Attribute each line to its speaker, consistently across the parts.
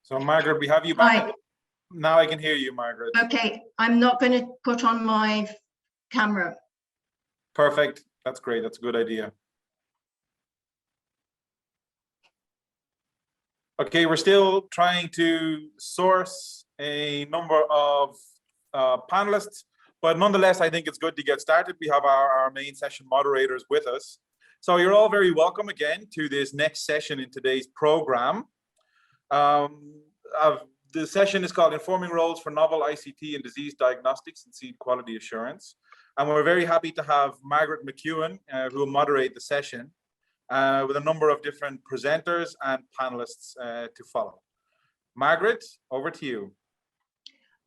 Speaker 1: So Margaret, we have you back. Hi. Now I can hear you, Margaret.
Speaker 2: Okay, I'm not going to put on my camera.
Speaker 1: Perfect. That's great. That's a good idea. Okay, we're still trying to source a number of panelists, but nonetheless, I think it's good to get started. We have our main session moderators with us. So you're all very welcome again to this next session in today's program. The session is called Informing Roles for Novel ICT and Disease Diagnostics and Seed Quality Assurance. And we're very happy to have Margaret McEwen, who will moderate the session, with a number of different presenters and panelists to follow. Margaret, over to you.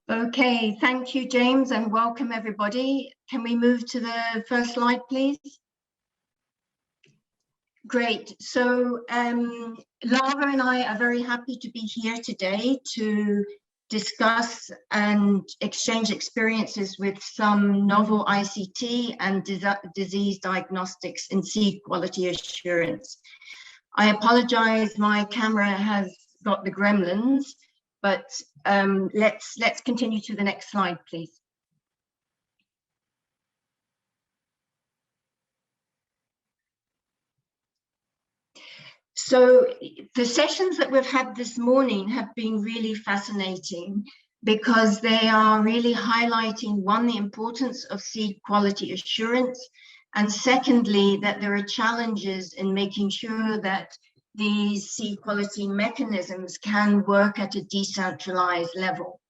Speaker 2: Okay, thank you, James, and welcome everybody. Can we move to the first slide, please? Great. So Lava and I are very happy to be here today to discuss and exchange experiences with some novel ICT and disease diagnostics and seed quality assurance. I apologize, my camera has got the gremlins, but let's continue to the next slide, please. So the sessions that we've had this morning have been really fascinating because they are really highlighting, one, the importance of seed quality assurance, and secondly, that there are challenges in making sure that these seed quality mechanisms can work at a decentralized level.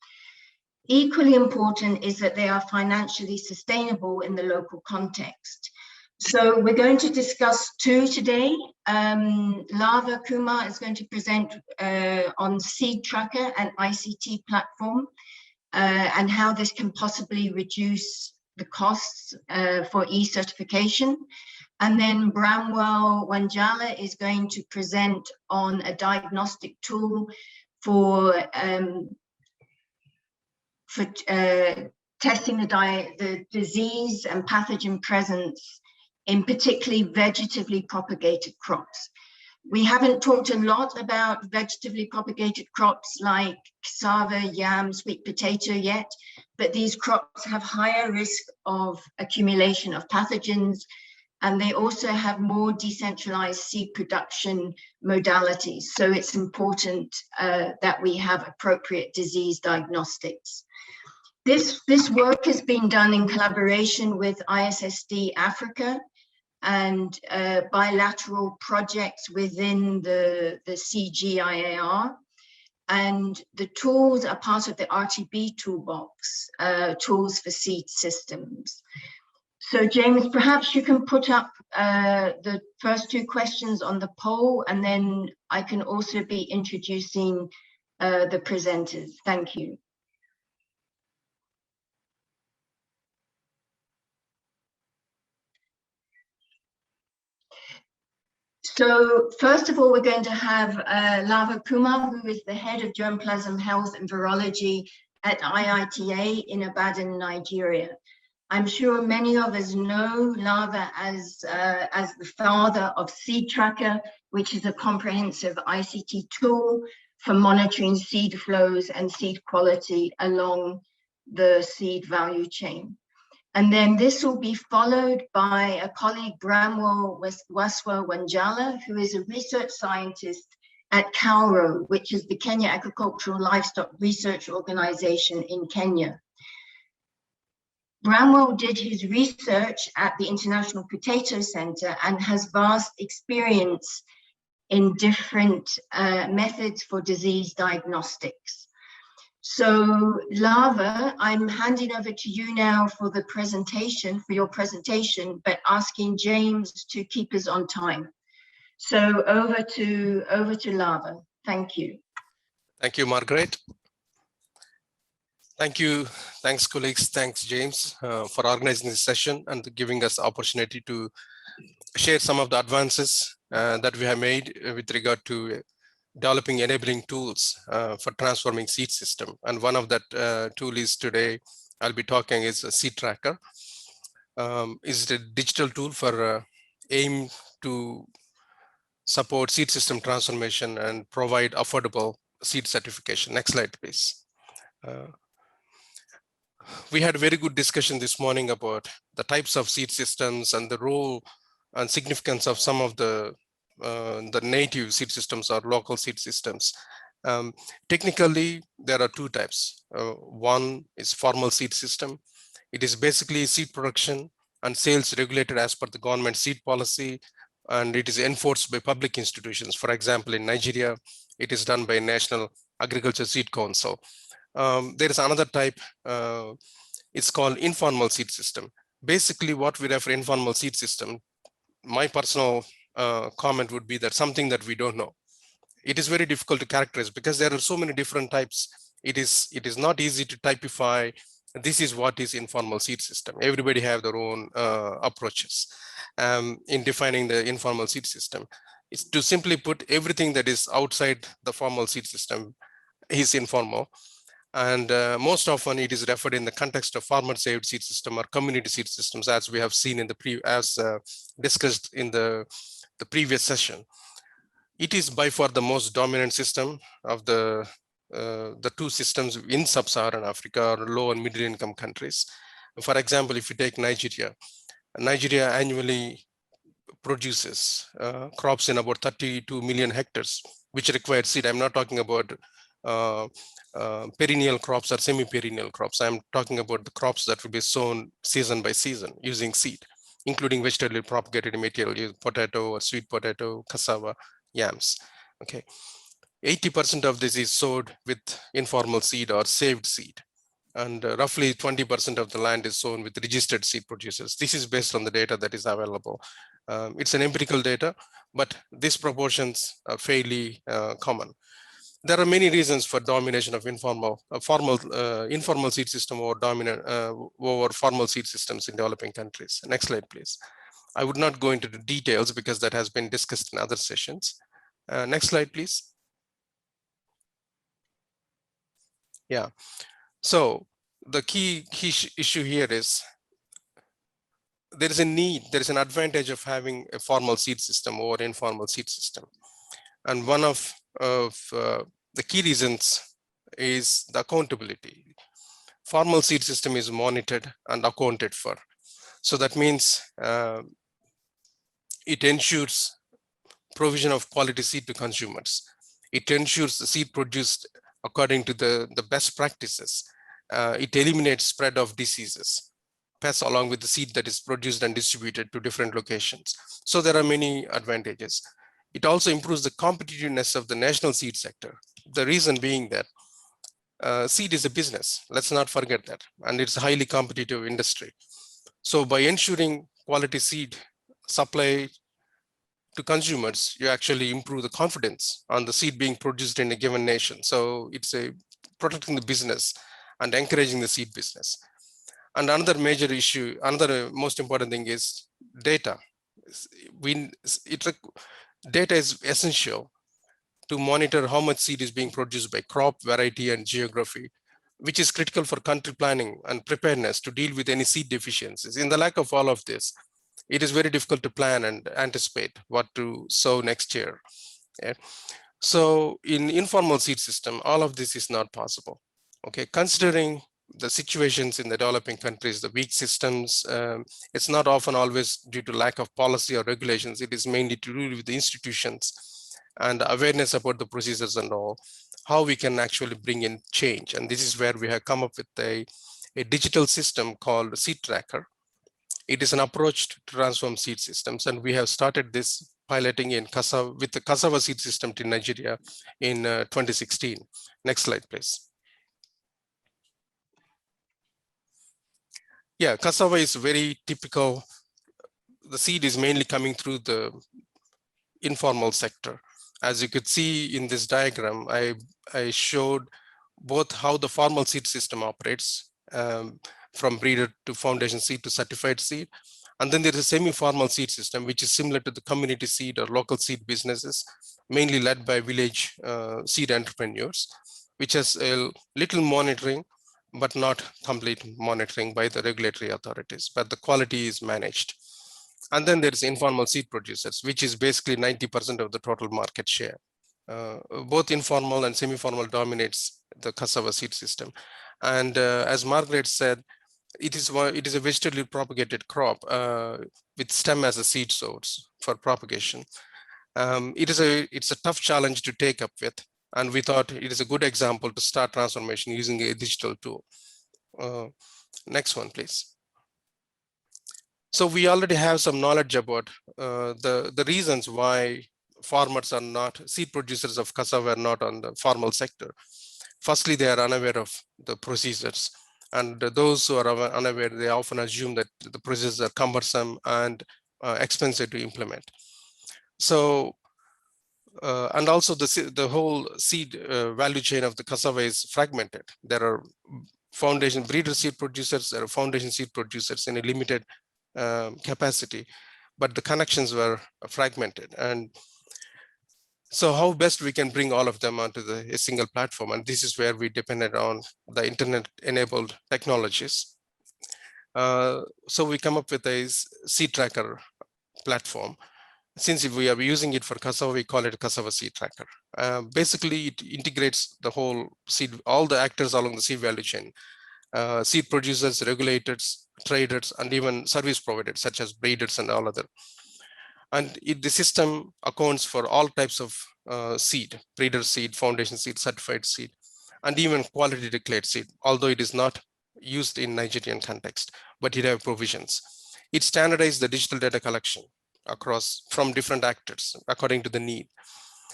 Speaker 2: Equally important is that they are financially sustainable in the local context. So we're going to discuss two today. Lava Kumar is going to present on Seed Tracker and ICT platform and how this can possibly reduce the costs for e-certification. And then Bramwell Wanjala is going to present on a diagnostic tool for testing the disease and pathogen presence in particularly vegetatively propagated crops. We haven't talked a lot about vegetatively propagated crops like cassava, yam, sweet potato yet, but these crops have higher risk of accumulation of pathogens, and they also have more decentralized seed production modalities. So it's important that we have appropriate disease diagnostics. This work has been done in collaboration with ICT Africa and bilateral projects within the CGIAR. And the tools are part of the RTB toolbox, tools for seed systems. So James, perhaps you can put up the first two questions on the poll, and then I can also be introducing the presenters. Thank you. So first of all, we're going to have Lava Kumar, who is the head of germplasm health and virology at IITA in Ibadan, Nigeria. I'm sure many of us know Lava as the father of Seed Tracker, which is a comprehensive ICT tool for monitoring seed flows and seed quality along the seed value chain. And then this will be followed by a colleague, Bramwell Waswa Wanjala, who is a research scientist at KALRO, which is the Kenya Agricultural Livestock Research Organization in Kenya. Bramwell did his research at the International Potato Center and has vast experience in different methods for disease diagnostics. So Lava, I'm handing over to you now for your presentation, but asking James to keep us on time. So over to Lava. Thank you.
Speaker 3: Thank you, Margaret. Thank you. Thanks, colleagues. Thanks, James, for organizing this session and giving us the opportunity to share some of the advances that we have made with regard to developing enabling tools for transforming seed system. And one of that tool is today, I'll be talking is a Seed Tracker. Is a digital tool for aim to support seed system transformation and provide affordable seed certification. Next slide, please. We had a very good discussion this morning about the types of seed systems and the role and significance of some of the native seed systems or local seed systems. Technically, there are two types. One is formal seed system. It is basically seed production and sales regulated as per the government seed policy, and it is enforced by public institutions. For example, in Nigeria, it is done by National Agriculture Seed Council. There is another type, it's called informal seed system. Basically, what we refer informal seed system, my personal comment would be that something that we don't know. It is very difficult to characterize because there are so many different types. It is not easy to typify. This is what is informal seed system. Everybody have their own approaches in defining the informal seed system. It's to simply put everything that is outside the formal seed system is informal. And most often it is referred in the context of farmer-saved seed system or community seed systems, as we have seen in the discussed in the previous session. It is by far the most dominant system of the two systems in sub-Saharan Africa or low and middle income countries. For example, if you take Nigeria, Nigeria annually produces crops in about 32 million hectares, which require seed. I'm not talking about perennial crops or semi-perennial crops. I'm talking about the crops that will be sown season by season using seed, including vegetable propagated material, potato or sweet potato, cassava, yams. Okay, 80% of this is sowed with informal seed or saved seed, and roughly 20% of the land is sown with registered seed producers. This is based on the data that is available. It's an empirical data, but these proportions are fairly common. There are many reasons for domination of informal seed system or dominant over formal seed systems in developing countries. Next slide, please. I would not go into the details because that has been discussed in other sessions. Next slide, please. Yeah. So the key issue here is there is an advantage of having a formal seed system over informal seed system. And one of the key reasons is the accountability. Formal seed system is monitored and accounted for. So that means it ensures provision of quality seed to consumers. It ensures the seed produced according to the best practices. It eliminates spread of diseases, pests along with the seed that is produced and distributed to different locations. So there are many advantages. It also improves the competitiveness of the national seed sector. The reason being that seed is a business. Let's not forget that. And it's a highly competitive industry. So by ensuring quality seed supply to consumers, you actually improve the confidence on the seed being produced in a given nation. So it's protecting the business and encouraging the seed business. And another major issue, another most important thing is data. Data is essential to monitor how much seed is being produced by crop, variety, and geography, which is critical for country planning and preparedness to deal with any seed deficiencies. In the lack of all of this, it is very difficult to plan and anticipate what to sow next year. Yeah. So in informal seed system, all of this is not possible. Okay, considering the situations in the developing countries, the weak systems, it's not often always due to lack of policy or regulations. It is mainly to do with the institutions and awareness about the procedures and all, how we can actually bring in change. And this is where we have come up with a digital system called Seed Tracker. It is an approach to transform seed systems. And we have started this piloting in with the cassava seed system in Nigeria in 2016. Next slide, please. Yeah, cassava is very typical. The seed is mainly coming through the informal sector. As you could see in this diagram, I showed both how the formal seed system operates, from breeder to foundation seed to certified seed. And then there is a semi-formal seed system, which is similar to the community seed or local seed businesses, mainly led by village seed entrepreneurs, which has a little monitoring, but not complete monitoring by the regulatory authorities, but the quality is managed. And then there is informal seed producers, which is basically 90% of the total market share. both informal and semi-formal dominates the cassava seed system. And as Margaret said, it is a vegetably propagated crop with stem as a seed source for propagation. It's a tough challenge to take up with, and we thought it is a good example to start transformation using a digital tool. Next one, please. So we already have some knowledge about the reasons why farmers are not, seed producers of cassava are not on the formal sector. Firstly, they are unaware of the procedures. And those who are unaware, they often assume that the procedures are cumbersome and expensive to implement. So, and also the whole seed value chain of the cassava is fragmented. There are foundation breeder seed producers, there are foundation seed producers in a limited capacity, but the connections were fragmented. And so how best we can bring all of them onto a single platform? And this is where we depended on the internet-enabled technologies. So we come up with a seed tracker platform. Since we are using it for cassava, we call it cassava seed tracker. Basically, it integrates the whole seed, all the actors along the seed value chain, seed producers, regulators, traders, and even service providers such as breeders and all other. And the system accounts for all types of seed, breeder seed, foundation seed, certified seed, and even quality declared seed, although it is not used in Nigerian context, but it has provisions. It standardized the digital data collection across from different actors according to the need.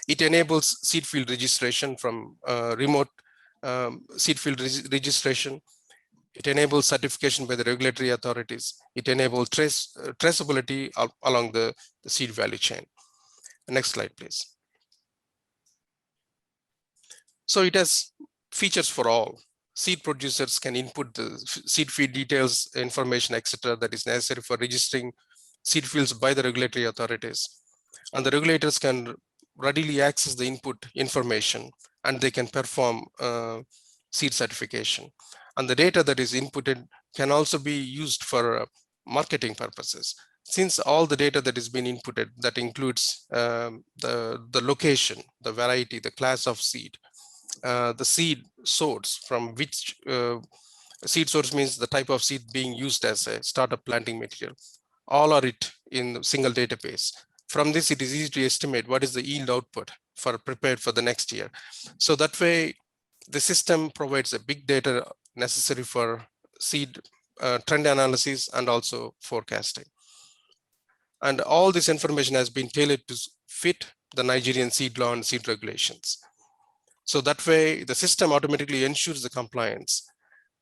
Speaker 3: It enables seed field registration from remote seed field registration. It enables certification by the regulatory authorities. It enables traceability along the seed value chain. Next slide, please. So it has features for all. Seed producers can input the seed feed details, information, etc., that is necessary for registering seed fields by the regulatory authorities. And the regulators can readily access the input information, and they can perform seed certification. And the data that is inputted can also be used for marketing purposes. Since all the data that is being inputted, that includes the location, the variety, the class of seed, the seed source from which seed source means the type of seed being used as a startup planting material. All are it in a single database. From this, it is easy to estimate what is the yield output for prepared for the next year. So that way, the system provides a big data necessary for seed trend analysis and also forecasting. And all this information has been tailored to fit the Nigerian seed law and seed regulations. So that way, the system automatically ensures the compliance,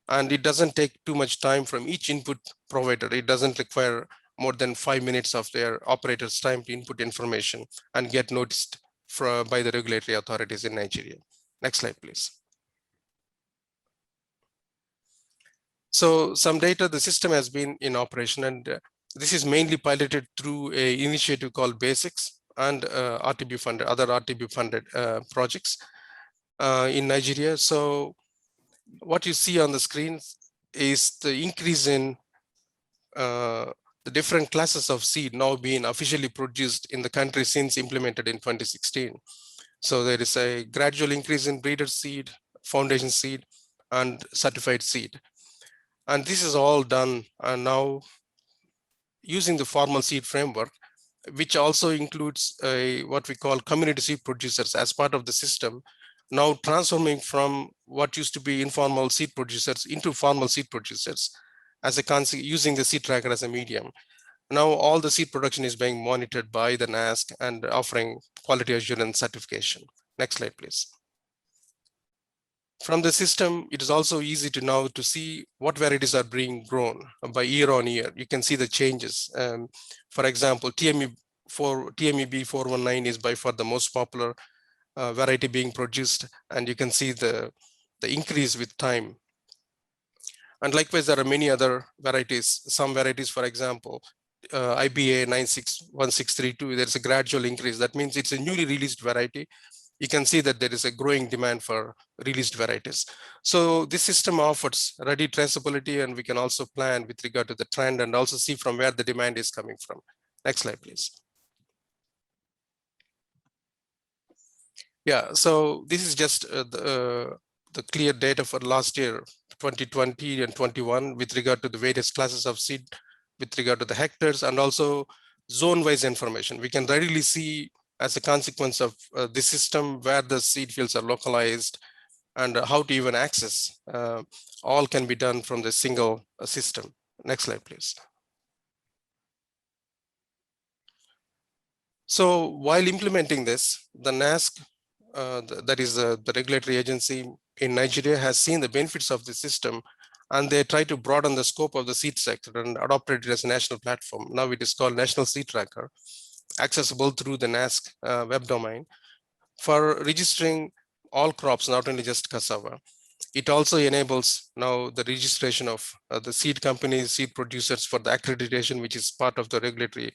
Speaker 3: and it doesn't take too much time from each input provider. It doesn't require more than 5 minutes of their operator's time to input information and get noticed by the regulatory authorities in Nigeria. Next slide, please. So some data, the system has been in operation, and this is mainly piloted through an initiative called Basics and RTB funded, other RTB funded projects in Nigeria. So what you see on the screen is the increase in the different classes of seed now being officially produced in the country since implemented in 2016. So there is a gradual increase in breeder seed, foundation seed, and certified seed. And this is all done now using the formal seed framework, which also includes what we call community seed producers as part of the system, now transforming from what used to be informal seed producers into formal seed producers as a concept, using the seed tracker as a medium. Now all the seed production is being monitored by the NASC and offering quality assurance certification. Next slide, please. From the system, it is also easy to now to see what varieties are being grown by year on year. You can see the changes. For example, TMEB 419 is by far the most popular variety being produced, and you can see the increase with time. And likewise, there are many other varieties. Some varieties, for example, IBA 961632, there's a gradual increase. That means it's a newly released variety. You can see that there is a growing demand for released varieties. So this system offers ready traceability, and we can also plan with regard to the trend and also see from where the demand is coming from. Next slide, please. Yeah, so this is just the clear data for last year, 2020 and 21, with regard to the various classes of seed, with regard to the hectares, and also zone-wise information. We can readily see as a consequence of this system where the seed fields are localized and how to even access. All can be done from the single system. Next slide, please. So while implementing this, the NASC, that is the regulatory agency in Nigeria, has seen the benefits of the system, and they try to broaden the scope of the seed sector and adopted it as a national platform. Now it is called National Seed Tracker, accessible through the NASC web domain for registering all crops, not only just cassava. It also enables now the registration of the seed companies, seed producers for the accreditation, which is part of the regulatory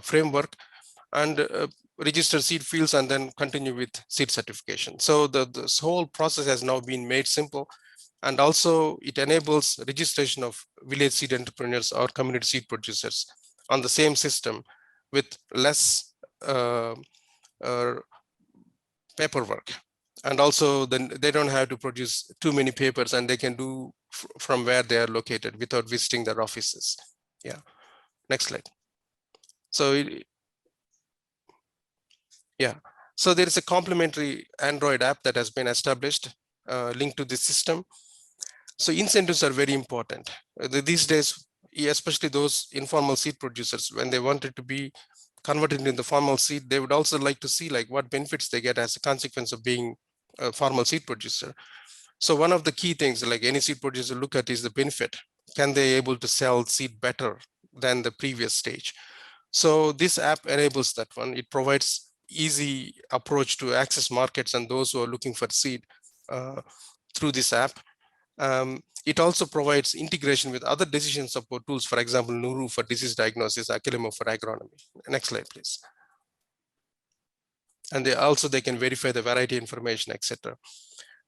Speaker 3: framework, and register seed fields and then continue with seed certification. So this whole process has now been made simple, and also it enables registration of village seed entrepreneurs or community seed producers on the same system with less paperwork. And also then they don't have to produce too many papers, and they can do from where they are located without visiting their offices. Yeah, next slide. So yeah, so there is a complementary Android app that has been established linked to this system. So incentives are very important. These days, especially those informal seed producers, when they wanted to be converted into formal seed, they would also like to see like what benefits they get as a consequence of being a formal seed producer. So one of the key things like any seed producer look at is the benefit. Can they able to sell seed better than the previous stage? So this app enables that one. It provides easy approach to access markets and those who are looking for seed through this app. It also provides integration with other decision support tools, for example, Nuru for disease diagnosis, Akilimo for agronomy. Next slide, please. And they can verify the variety information, etc.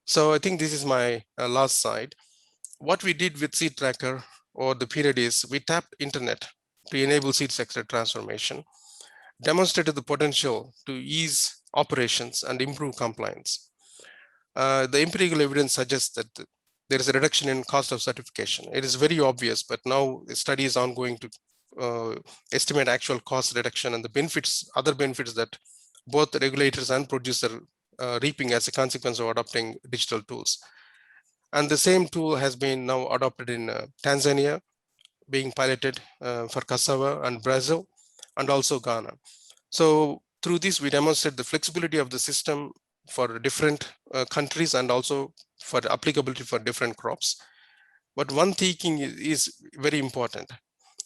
Speaker 3: So I think this is my last slide. What we did with Seed Tracker over the period is we tapped internet to enable seed sector transformation, demonstrated the potential to ease operations and improve compliance. The empirical evidence suggests that there is a reduction in cost of certification. It is very obvious, but now the study is ongoing to estimate actual cost reduction and the benefits, other benefits that both the regulators and producer reaping as a consequence of adopting digital tools. And the same tool has been now adopted in Tanzania, being piloted for cassava, and Brazil, and also Ghana. So through this, we demonstrate the flexibility of the system for different countries and also for applicability for different crops. But one thinking is very important.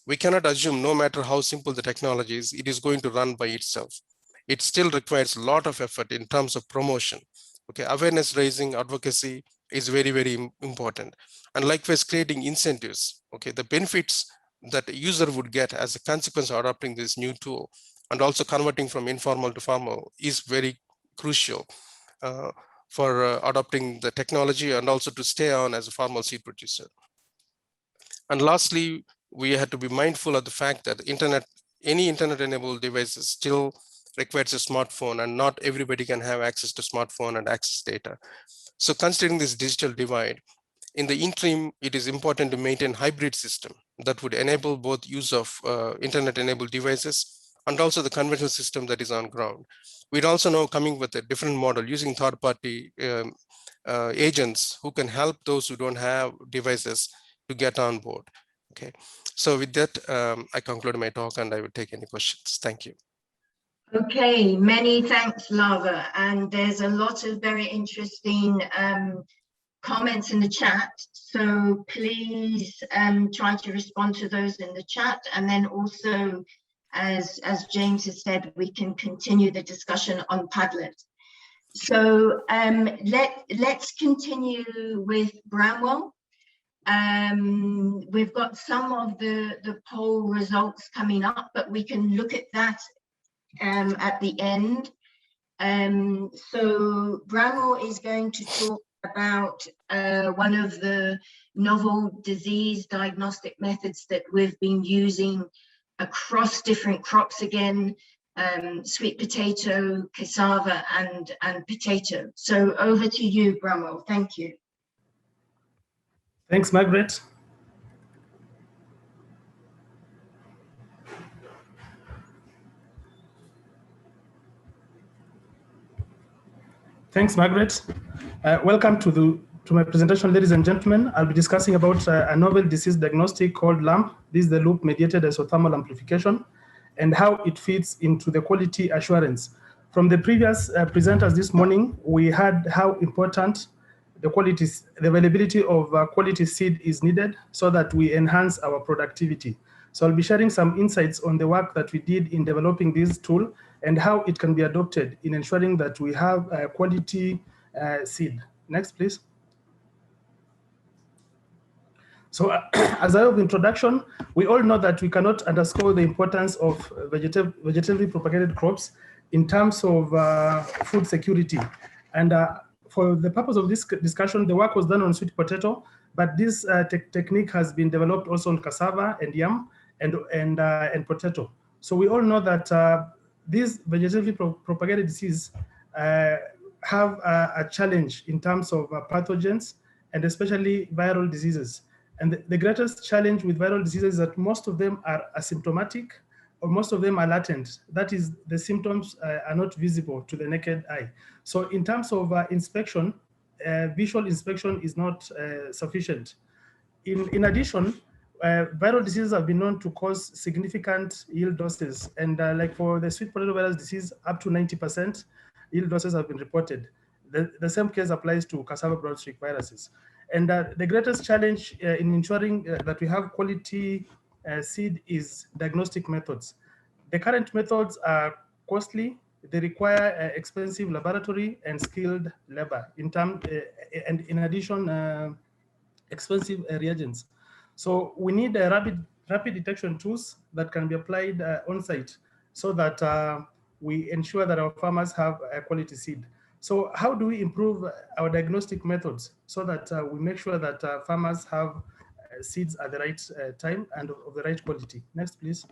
Speaker 3: We cannot assume no matter how simple the technology is, it is going to run by itself. It still requires a lot of effort in terms of promotion. Okay, awareness raising, advocacy is very, very important. And likewise, creating incentives. Okay, the benefits that a user would get as a consequence of adopting this new tool and also converting from informal to formal is very crucial for adopting the technology and also to stay on as a formal seed producer. And lastly, we had to be mindful of the fact that any internet-enabled devices still requires a smartphone, and not everybody can have access to smartphone and access data. So considering this digital divide, in the interim, it is important to maintain hybrid system that would enable both use of internet-enabled devices and also the conventional system that is on ground. We're also now coming with a different model using third-party agents who can help those who don't have devices to get on board. Okay, so with that, I conclude my talk and I will take any questions. Thank you.
Speaker 2: Okay, many thanks, Lava. And there's a lot of very interesting comments in the chat. So please try to respond to those in the chat. And then also, as James has said, we can continue the discussion on Padlet. So let's continue with Bramwell. We've got some of the poll results coming up, but we can look at that at the end. So Bramwell is going to talk about one of the novel disease diagnostic methods that we've been using across different crops again, sweet potato, cassava, and potato. So over to you, Bramwell. Thank you.
Speaker 4: Thanks, Margaret. Thanks, Margaret. Welcome to my presentation, ladies and gentlemen. I'll be discussing about a novel disease diagnostic called LAMP. This is the loop-mediated isothermal amplification, and how it fits into the quality assurance. From the previous presenters this morning, we had how important the availability of quality seed is needed so that we enhance our productivity. So I'll be sharing some insights on the work that we did in developing this tool and how it can be adopted in ensuring that we have a quality seed. Next, please. So as a of introduction, we all know that we cannot underscore the importance of vegetatively propagated crops in terms of food security. And for the purpose of this discussion, the work was done on sweet potato, but this technique has been developed also on cassava and yam and potato. So we all know that these vegetatively propagated diseases have a challenge in terms of pathogens and especially viral diseases. And the greatest challenge with viral diseases is that most of them are asymptomatic or most of them are latent. That is, the symptoms are not visible to the naked eye. So in terms of inspection, visual inspection is not sufficient. In addition, viral diseases have been known to cause significant yield losses. And like for the sweet potato virus disease, up to 90% yield losses have been reported. The same case applies to cassava brown streak viruses. And the greatest challenge in ensuring that we have quality seed is diagnostic methods. The current methods are costly. They require expensive laboratory and skilled labor and in addition, expensive reagents. So we need rapid detection tools that can be applied on site so that we ensure that our farmers have a quality seed. So how do we improve our diagnostic methods so that we make sure that farmers have seeds at the right time and of the right quality? Next, please.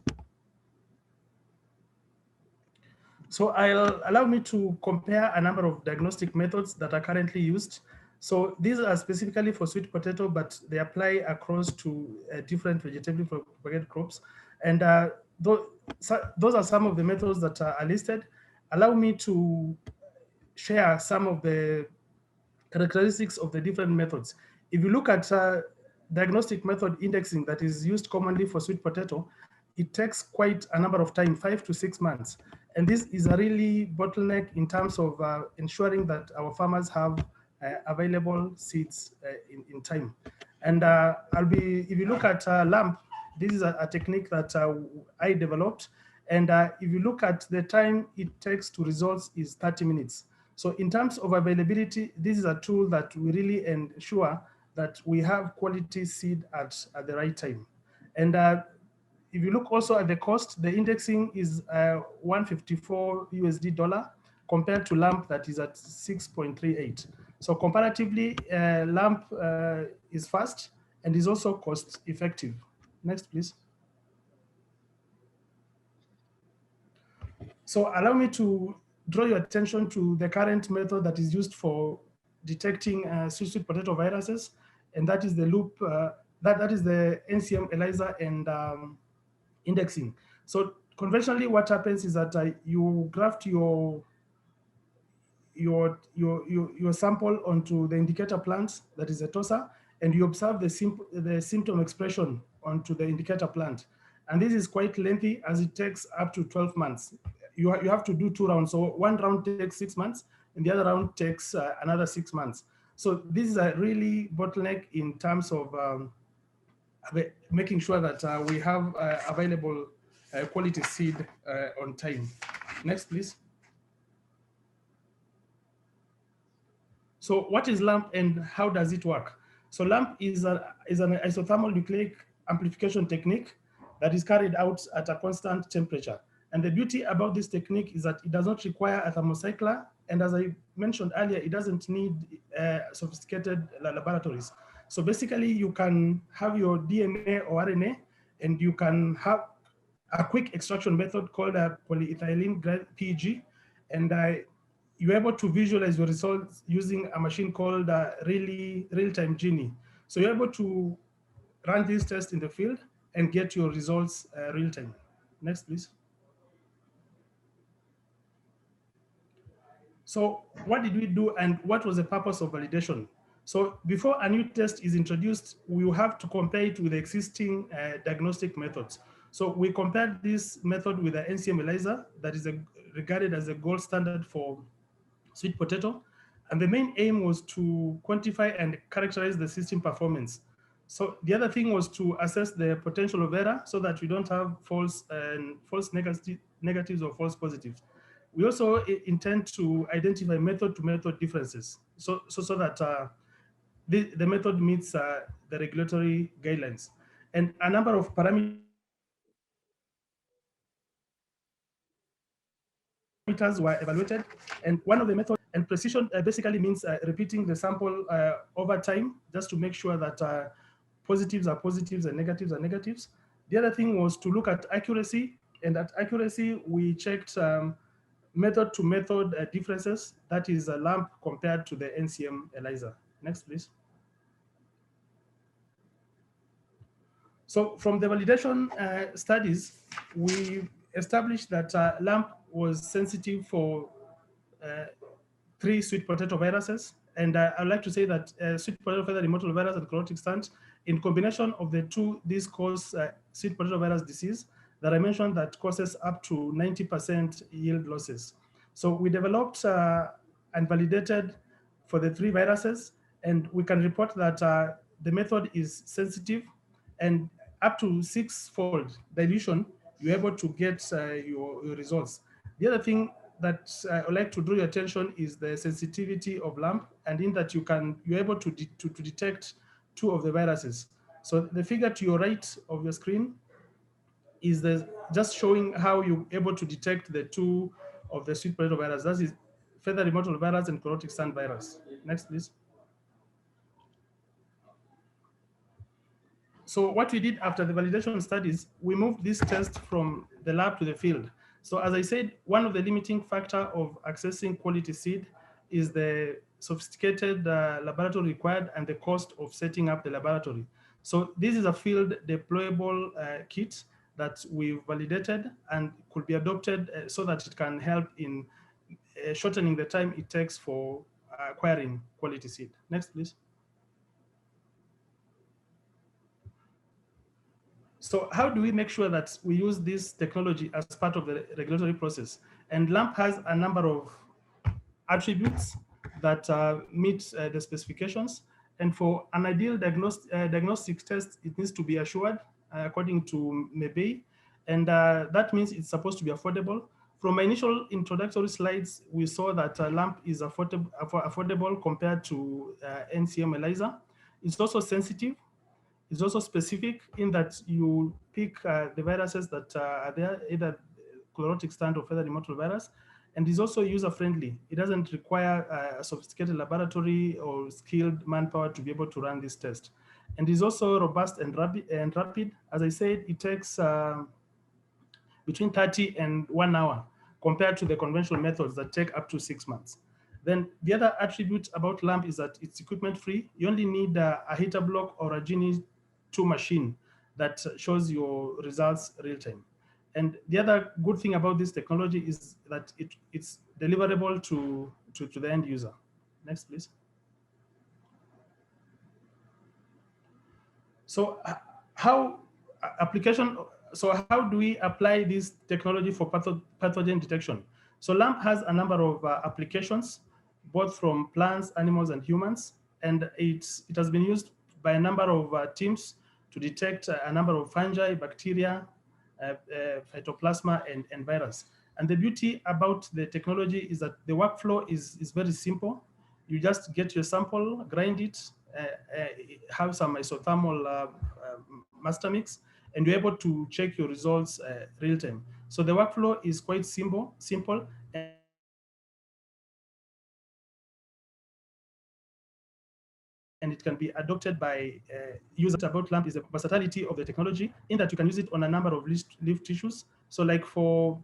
Speaker 4: So allow me to compare a number of diagnostic methods that are currently used. So these are specifically for sweet potato, but they apply across to different vegetatively propagated crops. And those are some of the methods that are listed. Allow me to share some of the characteristics of the different methods. If you look at diagnostic method indexing that is used commonly for sweet potato, it takes quite a number of time, 5 to 6 months. And this is a really bottleneck in terms of ensuring that our farmers have available seeds in time. And if you look at LAMP, this is a technique that I developed. And if you look at the time it takes to results is 30 minutes. So in terms of availability, this is a tool that we really ensure that we have quality seed at the right time. And if you look also at the cost, the indexing is $154 compared to LAMP that is at 6.38. So comparatively, LAMP is fast and is also cost effective. Next, please. So allow me to draw your attention to the current method that is used for detecting sweet potato viruses, and that is the loop, that is the NCM ELISA and indexing. So conventionally, what happens is that you graft your sample onto the indicator plant, that is a TOSA, and you observe the symptom expression onto the indicator plant. And this is quite lengthy as it takes up to 12 months. You have to do 2 rounds. So one round takes 6 months and the other round takes another 6 months. So this is a really bottleneck in terms of making sure that we have available quality seed on time. Next, please. So what is LAMP and how does it work? So LAMP is an isothermal nucleic amplification technique that is carried out at a constant temperature. And the beauty about this technique is that it does not require a thermocycler. And as I mentioned earlier, it doesn't need sophisticated laboratories. So basically you can have your DNA or RNA and you can have a quick extraction method called a polyethylene PEG, and you're able to visualize your results using a machine called real-time Genie. So you're able to run this test in the field and get your results real-time. Next, please. So what did we do and what was the purpose of validation? So before a new test is introduced, we will have to compare it with existing diagnostic methods. So we compared this method with the NCM ELISA that is regarded as a gold standard for sweet potato. And the main aim was to quantify and characterize the system performance. So the other thing was to assess the potential of error so that we don't have false negatives or false positives. We also intend to identify method to method differences so that the method meets the regulatory guidelines. And a number of parameters were evaluated, and one of the methods, and precision basically means repeating the sample over time just to make sure that positives are positives and negatives are negatives. The other thing was to look at accuracy, and at accuracy we checked method to method differences, that is a LAMP compared to the NCM ELISA. Next, please. So from the validation studies, we established that LAMP was sensitive for 3 sweet potato viruses. And I'd like to say that sweet potato feather nematode virus and chlorotic stunt, in combination of the two, these cause sweet potato virus disease that I mentioned that causes up to 90% yield losses. So we developed and validated for the 3 viruses, and we can report that the method is sensitive, and up to 6-fold dilution, you're able to get your results. The other thing that I would like to draw your attention is the sensitivity of LAMP, and in that you're able to detect 2 of the viruses. So the figure to your right of your screen is just showing how you're able to detect the 2 of the sweet potato virus. That is feather nematode virus and chlorotic stunt virus. Next, please. So what we did after the validation studies, we moved this test from the lab to the field. So as I said, one of the limiting factor of accessing quality seed is the sophisticated laboratory required and the cost of setting up the laboratory. So this is a field deployable kit that we've validated and could be adopted so that it can help in shortening the time it takes for acquiring quality seed. Next, please. So how do we make sure that we use this technology as part of the regulatory process? And LAMP has a number of attributes that meet the specifications. And for an ideal diagnostic test, it needs to be assured according to MEBEI. And that means it's supposed to be affordable. From my initial introductory slides, we saw that LAMP is affordable compared to NCM ELISA. It's also sensitive. It's also specific in that you pick the viruses that are there, either chlorotic stunt or feather nematode virus, and is also user-friendly. It doesn't require a sophisticated laboratory or skilled manpower to be able to run this test. And is also robust and rapid. As I said, it takes between 30 and 1 hour compared to the conventional methods that take up to 6 months. Then the other attribute about LAMP is that it's equipment free. You only need a heater block or a Genie 2 machine that shows your results real time. And the other good thing about this technology is that it's deliverable to the end user. Next, please. So how do we apply this technology for pathogen detection? So LAMP has a number of applications, both from plants, animals, and humans, and it has been used by a number of teams to detect a number of fungi, bacteria, phytoplasma, and virus. And the beauty about the technology is that the workflow is very simple. You just get your sample, grind it, have some isothermal master mix, and you're able to check your results real time. So the workflow is quite simple, and it can be adopted by users. About LAMP is the versatility of the technology, in that you can use it on a number of leaf tissues. So like for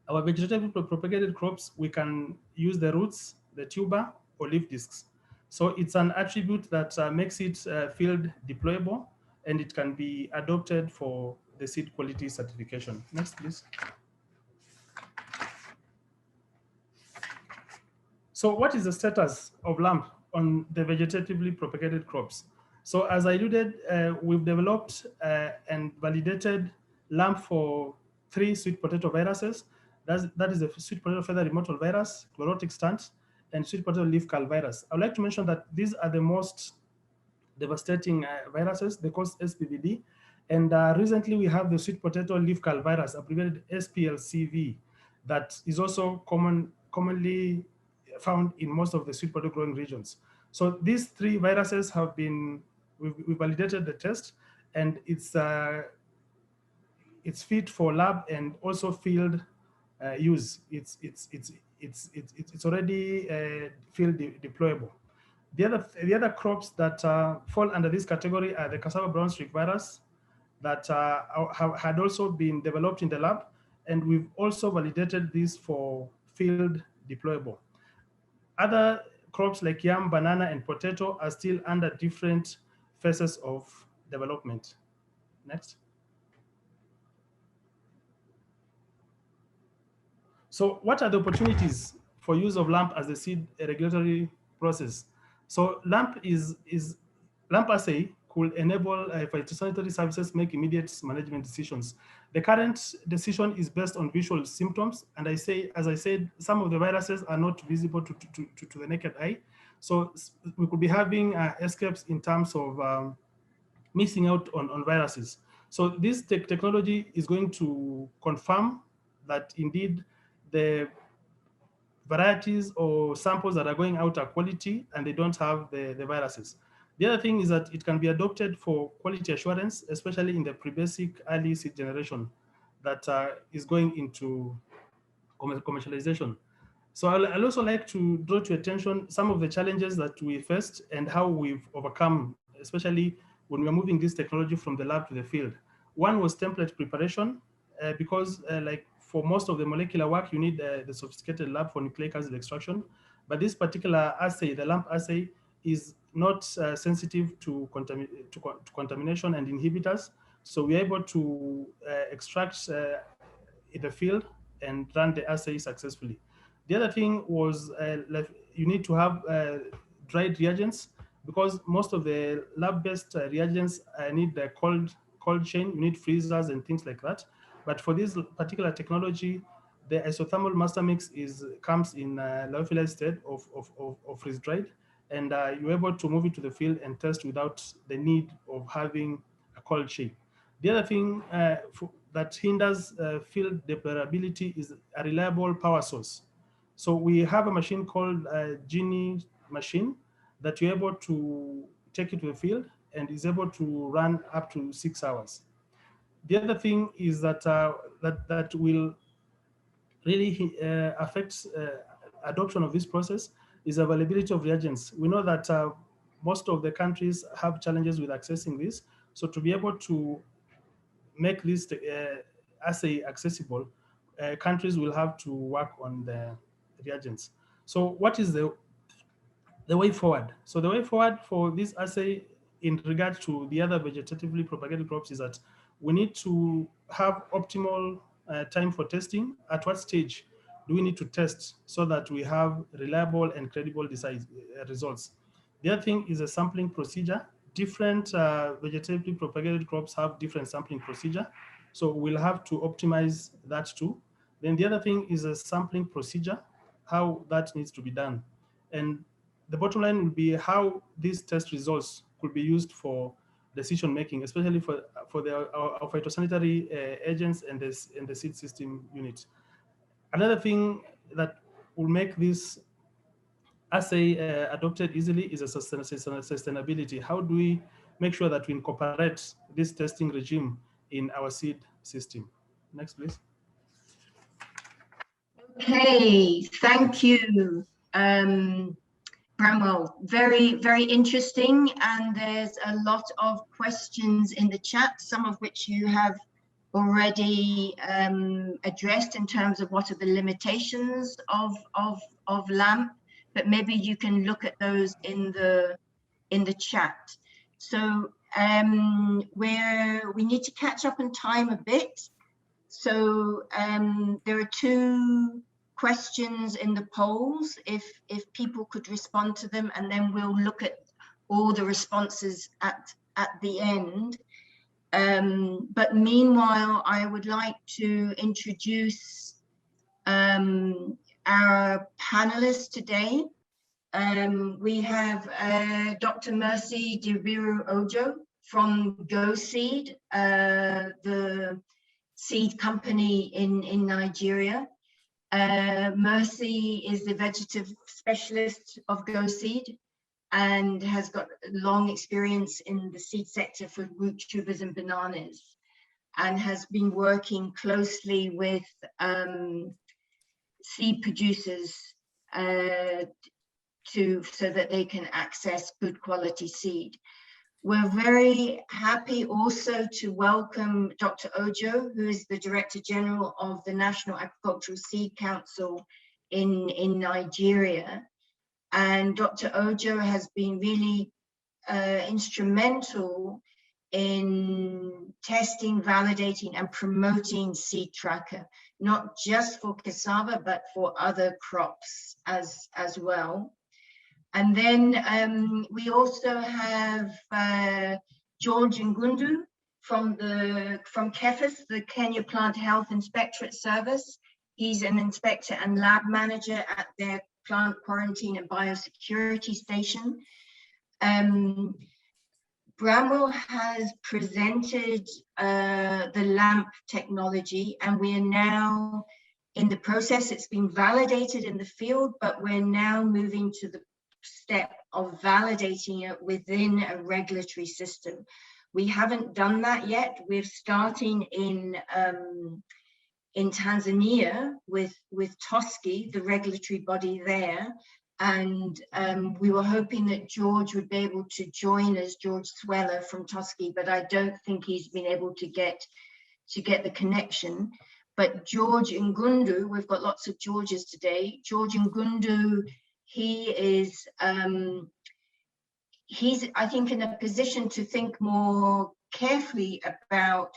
Speaker 4: our vegetatively propagated crops, we can use the roots, the tuber, or leaf discs. So it's an attribute that makes it field deployable, and it can be adopted for the seed quality certification. Next, please. So what is the status of LAMP on the vegetatively propagated crops? So as I alluded, we've developed and validated LAMP for 3 sweet potato viruses. That is the sweet potato feather mottle virus, chlorotic stunt, and sweet potato leaf curl virus. I would like to mention that these are the most devastating viruses. They cause SPVD. And recently we have the sweet potato leaf curl virus, abbreviated SPLCV, that is also commonly found in most of the sweet potato growing regions. So these 3 viruses have been, we validated the test, and it's fit for lab and also field use. It's already field deployable. The other crops that fall under this category are the cassava brown streak virus that had also been developed in the lab, and we've also validated this for field deployable. Other crops like yam, banana, and potato are still under different phases of development. Next. So what are the opportunities for use of LAMP as the seed regulatory process? So LAMP assay could enable phytosanitary services make immediate management decisions. The current decision is based on visual symptoms, and as I said, some of the viruses are not visible to the naked eye. So we could be having escapes in terms of missing out on viruses. So this technology is going to confirm that indeed the varieties or samples that are going out are quality and they don't have the viruses. The other thing is that it can be adopted for quality assurance, especially in the pre-basic early seed generation that is going into commercialization. So I'll also like to draw to attention some of the challenges that we faced and how we've overcome, especially when we're moving this technology from the lab to the field. One was template preparation, because like for most of the molecular work, you need the sophisticated lab for nucleic acid extraction. But this particular assay, the LAMP assay, is not sensitive to contamination and inhibitors. So we're able to extract in the field and run the assay successfully. The other thing was like you need to have dried reagents, because most of the lab-based reagents need the cold chain. You need freezers and things like that. But for this particular technology, the isothermal master mix comes in lyophilized state of freeze-dried, and you're able to move it to the field and test without the need of having a cold chain. The other thing that hinders field deployability is a reliable power source. So we have a machine called a Genie machine that you're able to take it to the field and is able to run up to 6 hours. The other thing is that that will really affect adoption of this process is availability of reagents. We know that most of the countries have challenges with accessing this. So to be able to make this assay accessible, countries will have to work on the reagents. So what is the way forward? So the way forward for this assay in regard to the other vegetatively propagated crops is that we need to have optimal time for testing. At what stage do we need to test so that we have reliable and credible results? The other thing is a sampling procedure. Different vegetatively propagated crops have different sampling procedure. So we'll have to optimize that too. Then the other thing is a sampling procedure, how that needs to be done. And the bottom line will be how these test results could be used for decision making, especially for our phytosanitary agents and the seed system unit. Another thing that will make this assay adopted easily is a sustainability. How do we make sure that we incorporate this testing regime in our seed system? Next, please.
Speaker 2: Okay, thank you. Bramwell, very, very interesting. And there's a lot of questions in the chat, some of which you have already addressed in terms of what are the limitations of LAMP, but maybe you can look at those in the chat. So we need to catch up in time a bit. So there are 2 questions in the polls, if people could respond to them, and then we'll look at all the responses at the end. But meanwhile, I would like to introduce our panelists today. We have Dr. Mercy Dibiru Ojo from GoSeed, the seed company in Nigeria. Mercy is the vegetative specialist of GoSeed and has got long experience in the seed sector for root tubers and bananas, and has been working closely with seed producers so that they can access good quality seed. We're very happy also to welcome Dr. Ojo, who is the Director General of the National Agricultural Seed Council in Nigeria. And Dr. Ojo has been really instrumental in testing, validating, and promoting Seed Tracker, not just for cassava, but for other crops as well. And then we also have George Ngundu from KEPHIS, the Kenya Plant Health Inspectorate Service. He's an inspector and lab manager at their plant quarantine and biosecurity station. Bramwell has presented the LAMP technology, and we are now in the process. It's been validated in the field, but we're now moving to the step of validating it within a regulatory system. We haven't done that yet. We're starting in Tanzania with TOSCI, the regulatory body there, and we were hoping that George would be able to join us, George Sweller from TOSCI, but I don't think he's been able to get the connection. But George Ngundu, we've got lots of Georges today. George Ngundu, he's I think in a position to think more carefully about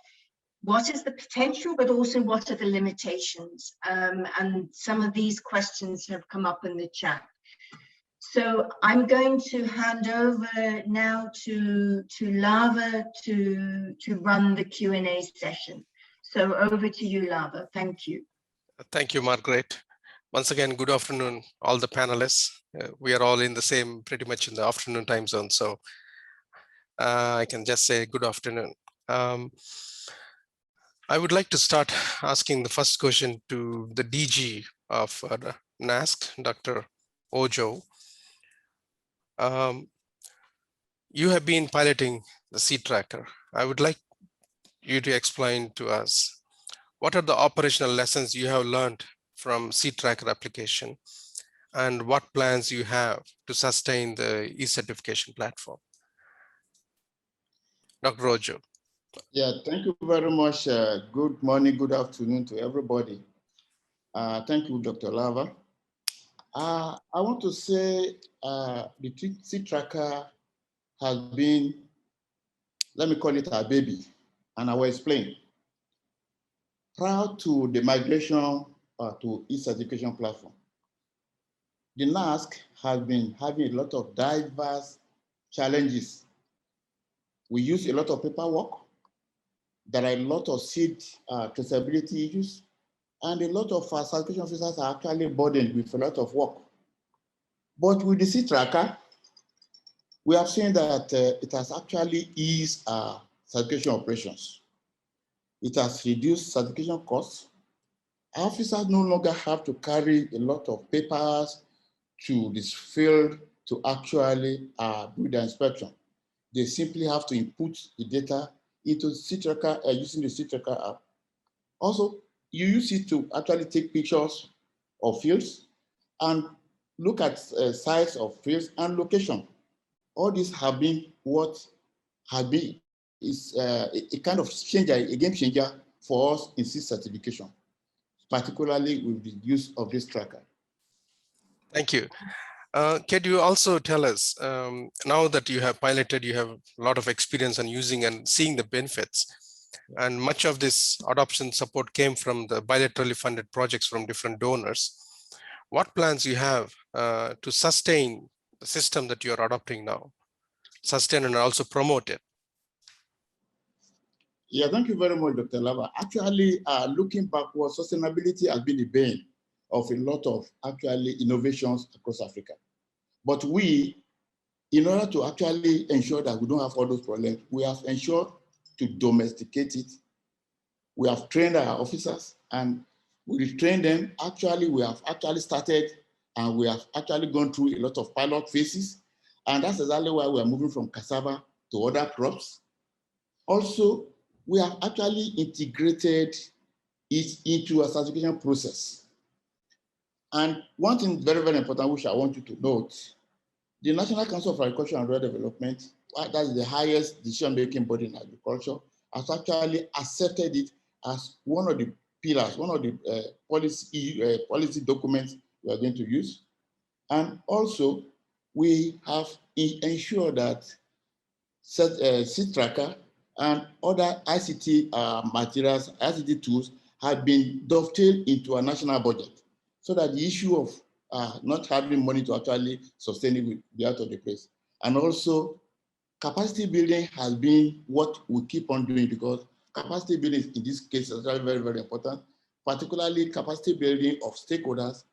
Speaker 2: what is the potential, but also what are the limitations. And some of these questions have come up in the chat. So I'm going to hand over now to Lava to run the Q&A session. So over to you, Lava. Thank you.
Speaker 3: Thank you, Margaret. Once again, good afternoon, all the panelists. We are all in the same, pretty much in the afternoon time zone. So I can just say good afternoon. I would like to start asking the first question to the DG of NASC, Dr. Ojo. You have been piloting the seed tracker. I would like you to explain to us, what are the operational lessons you have learned from seed tracker application, and what plans you have to sustain the e-certification platform? Dr. Ojo.
Speaker 5: Yeah, thank you very much. Good morning, good afternoon to everybody. Thank you, Dr. Lava. I want to say the seed tracker has been, let me call it our baby, and I will explain. Prior to the migration to e-certification platform, the NASC has been having a lot of diverse challenges. We use a lot of paperwork. There are a lot of seed traceability issues, and a lot of certification officers are actually burdened with a lot of work. But with the seed tracker, we have seen that it has actually eased our certification operations. It has reduced certification costs. Officers no longer have to carry a lot of papers to this field to actually do the inspection. They simply have to input the data into seed tracker using the seed tracker app. Also, you use it to actually take pictures of fields, and look at size of fields and location. All these have been what have been is a kind of changer, a game changer for us in seed certification, particularly with the use of this tracker.
Speaker 3: Thank you. Can you also tell us, now that you have piloted, you have a lot of experience on using and seeing the benefits, and much of this adoption support came from the bilaterally funded projects from different donors. What plans you have to sustain the system that you are adopting now, sustain and also promote it?
Speaker 5: Yeah, thank you very much, Dr. Lava. Actually, looking backward, sustainability has been the bane of a lot of actually innovations across Africa. But we, in order to actually ensure that we don't have all those problems, we have ensured to domesticate it. We have trained our officers and we trained them. Actually, we have actually started and we have actually gone through a lot of pilot phases. And that's exactly why we are moving from cassava to other crops. Also, we have actually integrated it into a certification process. And one thing very, very important, which I want you to note, the National Council of Agriculture and Rural Development, that is the highest decision-making body in agriculture, has actually accepted it as one of the pillars, one of the policy documents we are going to use. And also, we have ensured that seed tracker and other ICT materials, ICT tools have been dovetailed into a national budget so that the issue of not having money to actually sustain it will be out of the place. And also, capacity building has been what we keep on doing, because capacity building in this case is very, very, very important, particularly capacity building of stakeholders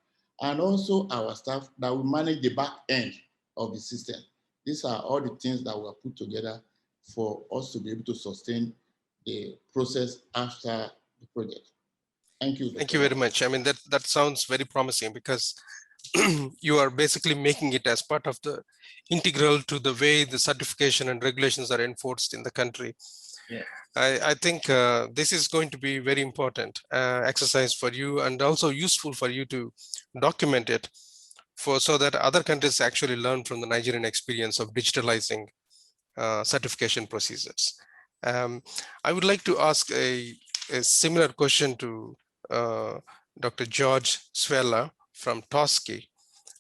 Speaker 5: and also our staff that will manage the back end of the system. These are all the things that were put together for us to be able to sustain the process after the project. Thank you.
Speaker 3: Thank you very much. I mean, that sounds very promising, because you are basically making it as part of the integral to the way the certification and regulations are enforced in the country.
Speaker 1: Yeah.
Speaker 3: I think this is going to be very important exercise for you, and also useful for you to document it so that other countries actually learn from the Nigerian experience of digitalizing certification procedures. I would like to ask a similar question to Dr. George Swela from Toski.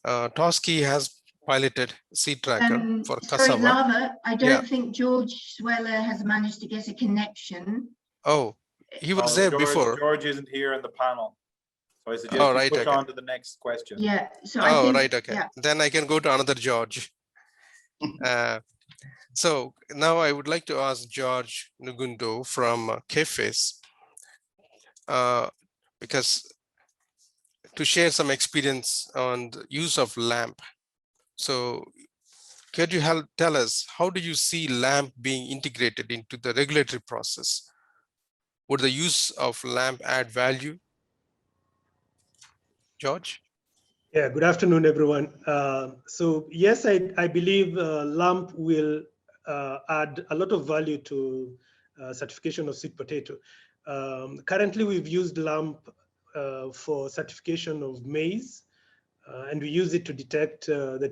Speaker 3: Toski has piloted seed tracker for
Speaker 2: sorry,
Speaker 3: cassava.
Speaker 2: Lava, I don't think George Sweller has managed to get a connection.
Speaker 3: Oh, he was there before.
Speaker 1: George isn't here in the panel. So I suggest you push on to the next question.
Speaker 2: Yeah, so I think,
Speaker 3: right, okay. Yeah. Then I can go to another George. So now I would like to ask George Nugundo from KFIS, because to share some experience on the use of LAMP. So could you tell us, how do you see LAMP being integrated into the regulatory process? Would the use of LAMP add value? George?
Speaker 6: Yeah, good afternoon, everyone. So yes, I believe LAMP will add a lot of value to certification of sweet potato. Currently, we've used LAMP for certification of maize, and we use it to detect the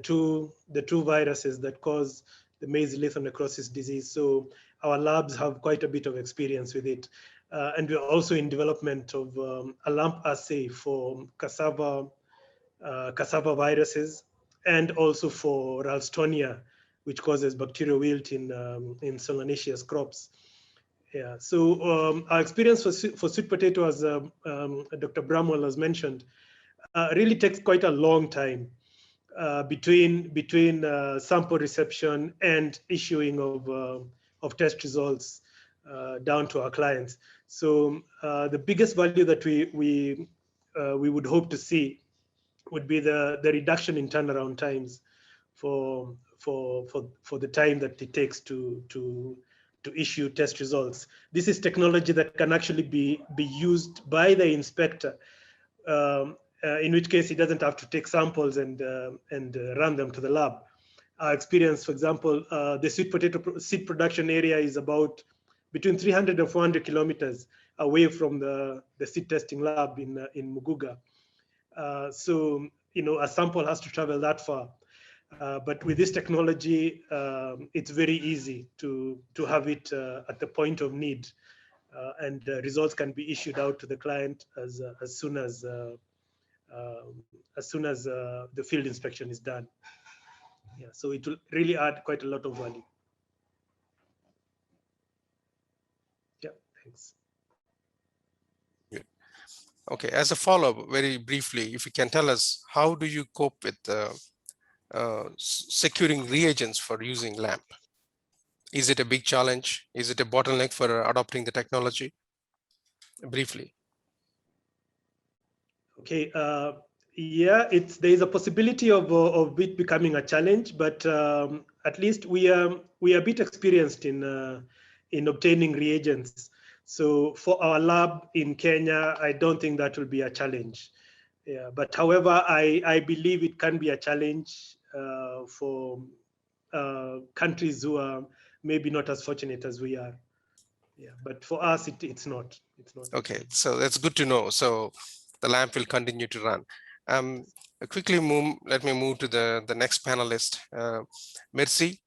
Speaker 6: two viruses that cause the maize leaf necrosis disease. So our labs have quite a bit of experience with it. And we're also in development of a LAMP assay for cassava viruses, and also for Ralstonia, which causes bacterial wilt in solanaceous crops. Yeah, so our experience for sweet potato, as Dr. Bramwell has mentioned, really takes quite a long time between sample reception and issuing of test results down to our clients. So the biggest value that we would hope to see would be the reduction in turnaround times for the time that it takes to issue test results. This is technology that can actually be used by the inspector, in which case he doesn't have to take samples and run them to the lab. Our experience, for example, the sweet potato seed production area is about between 300 and 400 kilometers away from the seed testing lab in Muguga. So a sample has to travel that far. But with this technology, it's very easy to have it at the point of need, and results can be issued out to the client as soon as the field inspection is done. Yeah, so it will really add quite a lot of value. Yeah, thanks.
Speaker 3: Okay, as a follow-up, very briefly, if you can tell us, how do you cope with securing reagents for using LAMP? Is it a big challenge? Is it a bottleneck for adopting the technology? Briefly.
Speaker 6: Okay, yeah, there is a possibility of it becoming a challenge, but at least we are a bit experienced in obtaining reagents. So for our lab in Kenya, I don't think that will be a challenge. Yeah, but however, I believe it can be a challenge for countries who are maybe not as fortunate as we are. Yeah, but for us, it's not. It's not.
Speaker 3: Okay, so that's good to know. So the LAMP will continue to run. Quickly let me move to the next panelist, Merci.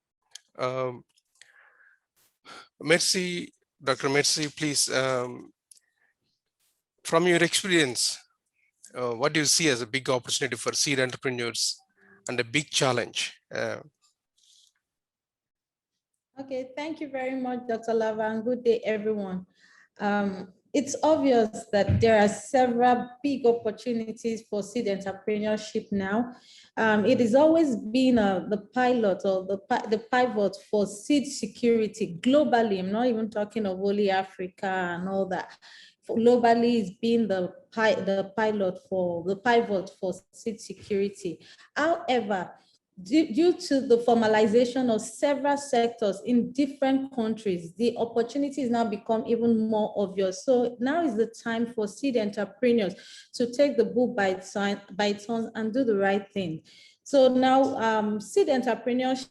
Speaker 3: Merci, Dr. Merci, please, from your experience, what do you see as a big opportunity for seed entrepreneurs and a big challenge?
Speaker 7: Okay, thank you very much, Dr. Lava, and good day, everyone. It's obvious that there are several big opportunities for seed entrepreneurship now. It has always been the pilot or the pivot for seed security globally. I'm not even talking of only Africa and all that. Globally, it's been the pivot for seed security. However, due to the formalization of several sectors in different countries, the opportunities now become even more obvious. So now is the time for seed entrepreneurs to take the bull by turns and do the right thing. So now seed entrepreneurship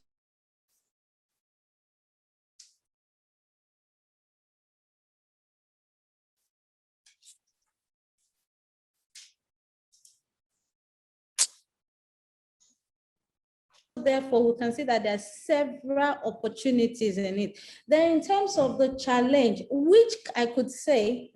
Speaker 7: therefore, we can see that there are several opportunities in it. Then in terms of the challenge, which I could say,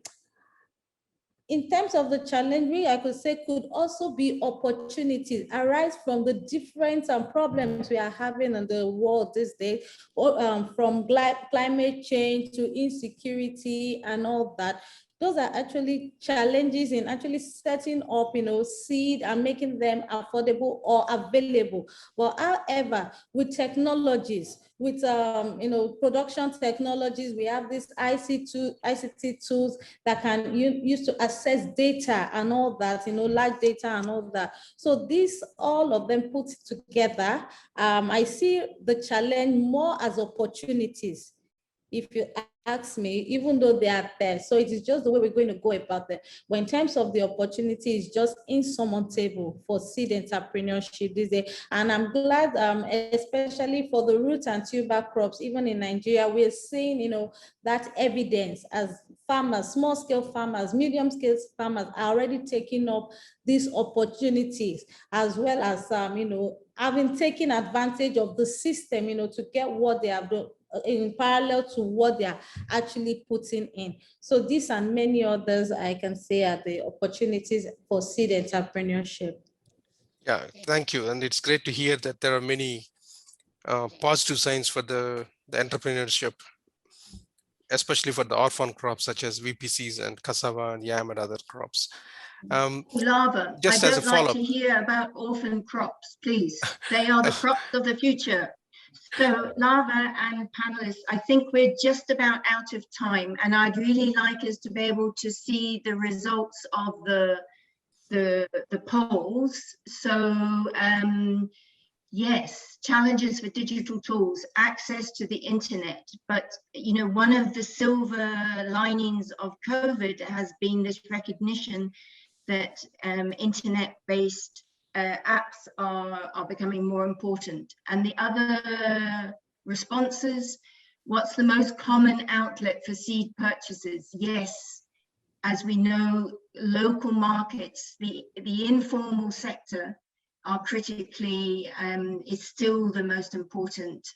Speaker 7: in terms of the challenge, I could say could also be opportunities arise from the different problems we are having in the world these days, from climate change to insecurity and all that. Those are actually challenges in actually setting up, seed and making them affordable or available. But however, with technologies, with production technologies, we have these ICT tools that can use to access data and all that, large data and all that. So these, all of them put together, I see the challenge more as opportunities, if you ask me, even though they are there. So it is just the way we're going to go about it. But in terms of the opportunity, it's just insurmountable for seed entrepreneurship these days. And I'm glad, especially for the root and tuber crops, even in Nigeria, we're seeing, that evidence as farmers, small scale farmers, medium scale farmers are already taking up these opportunities, as well as, having taken advantage of the system, to get what they have done in parallel to what they are actually putting in. So these and many others I can say are the opportunities for seed entrepreneurship.
Speaker 3: Yeah, thank you. And it's great to hear that there are many positive signs for the entrepreneurship, especially for the orphan crops such as VPCs and cassava and yam and other crops.
Speaker 2: Lava,
Speaker 3: just
Speaker 2: I
Speaker 3: as a
Speaker 2: don't like
Speaker 3: follow-up.
Speaker 2: to hear about orphan crops, please. They are the crops of the future. So Lava and panelists, I think we're just about out of time, and I'd really like us to be able to see the results of the polls. So yes, challenges for digital tools, access to the internet, but one of the silver linings of COVID has been this recognition that internet-based apps are becoming more important. And the other responses, what's the most common outlet for seed purchases? Yes, as we know, local markets, the informal sector are critically, is still the most important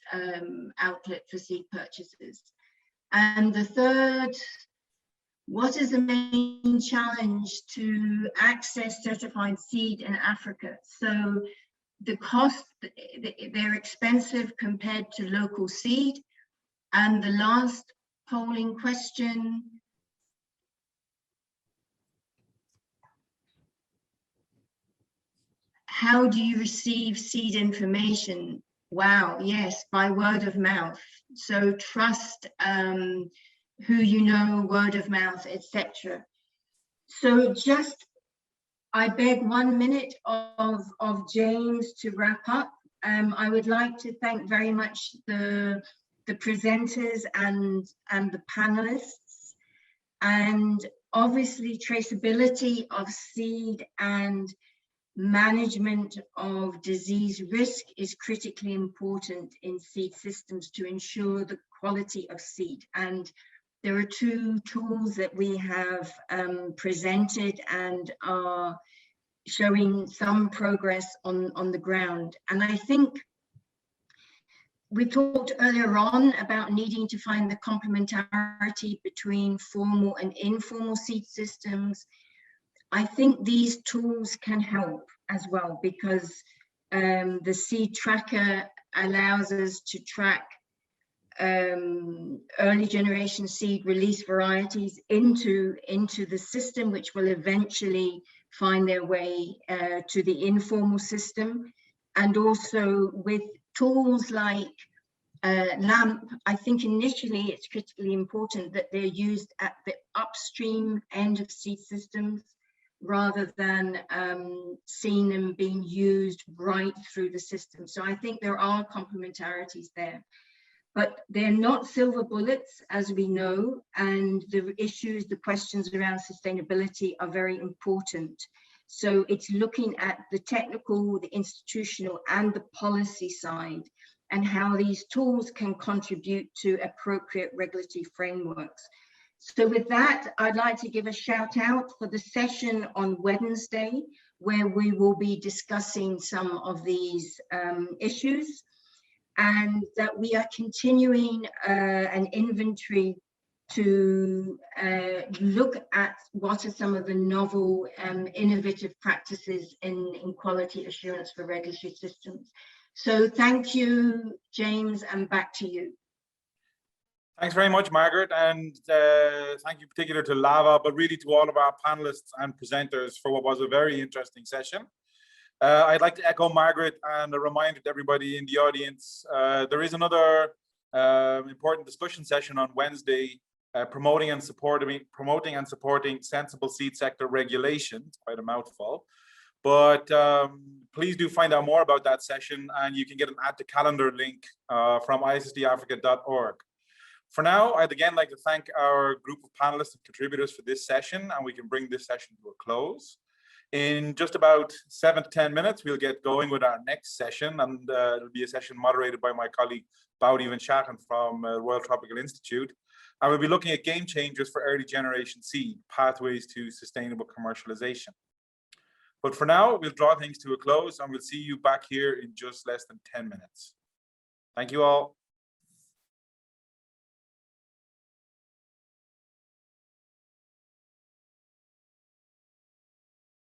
Speaker 2: outlet for seed purchases. And the third, what is the main challenge to access certified seed in Africa? So the cost, they're expensive compared to local seed. And the last polling question, how do you receive seed information? Wow, yes, by word of mouth. So trust who you know, word of mouth, etc. So just, I beg 1 minute of James to wrap up. I would like to thank very much the presenters and the panelists. And obviously traceability of seed and management of disease risk is critically important in seed systems to ensure the quality of seed. And there are 2 tools that we have presented and are showing some progress on the ground. And I think we talked earlier on about needing to find the complementarity between formal and informal seed systems. I think these tools can help as well, because the seed tracker allows us to track early generation seed release varieties into the system, which will eventually find their way to the informal system. And also with tools like LAMP, I think initially it's critically important that they're used at the upstream end of seed systems, rather than seeing them being used right through the system. So I think there are complementarities there, but they're not silver bullets, as we know, and the issues, the questions around sustainability are very important. So it's looking at the technical, the institutional, and the policy side, and how these tools can contribute to appropriate regulatory frameworks. So with that, I'd like to give a shout out for the session on Wednesday, where we will be discussing some of these issues, and that we are continuing an inventory to look at what are some of the novel innovative practices in quality assurance for regulatory systems. So thank you, James, and back to you.
Speaker 1: Thanks very much, Margaret, and thank you in particular to Lava, but really to all of our panelists and presenters for what was a very interesting session. I'd like to echo Margaret and a reminder to everybody in the audience, there is another important discussion session on Wednesday, promoting and supporting sensible seed sector regulation. It's quite a mouthful, but please do find out more about that session, and you can get an add to calendar link from ICTAfrica.org. For now, I'd again like to thank our group of panelists and contributors for this session, and we can bring this session to a close. In just about 7 to 10 minutes, we'll get going with our next session, and it'll be a session moderated by my colleague Boudi Van Schaken from Royal Tropical Institute. And we'll be looking at game changers for early generation seed, pathways to sustainable commercialization. But for now, we'll draw things to a close, and we'll see you back here in just less than 10 minutes. Thank you all.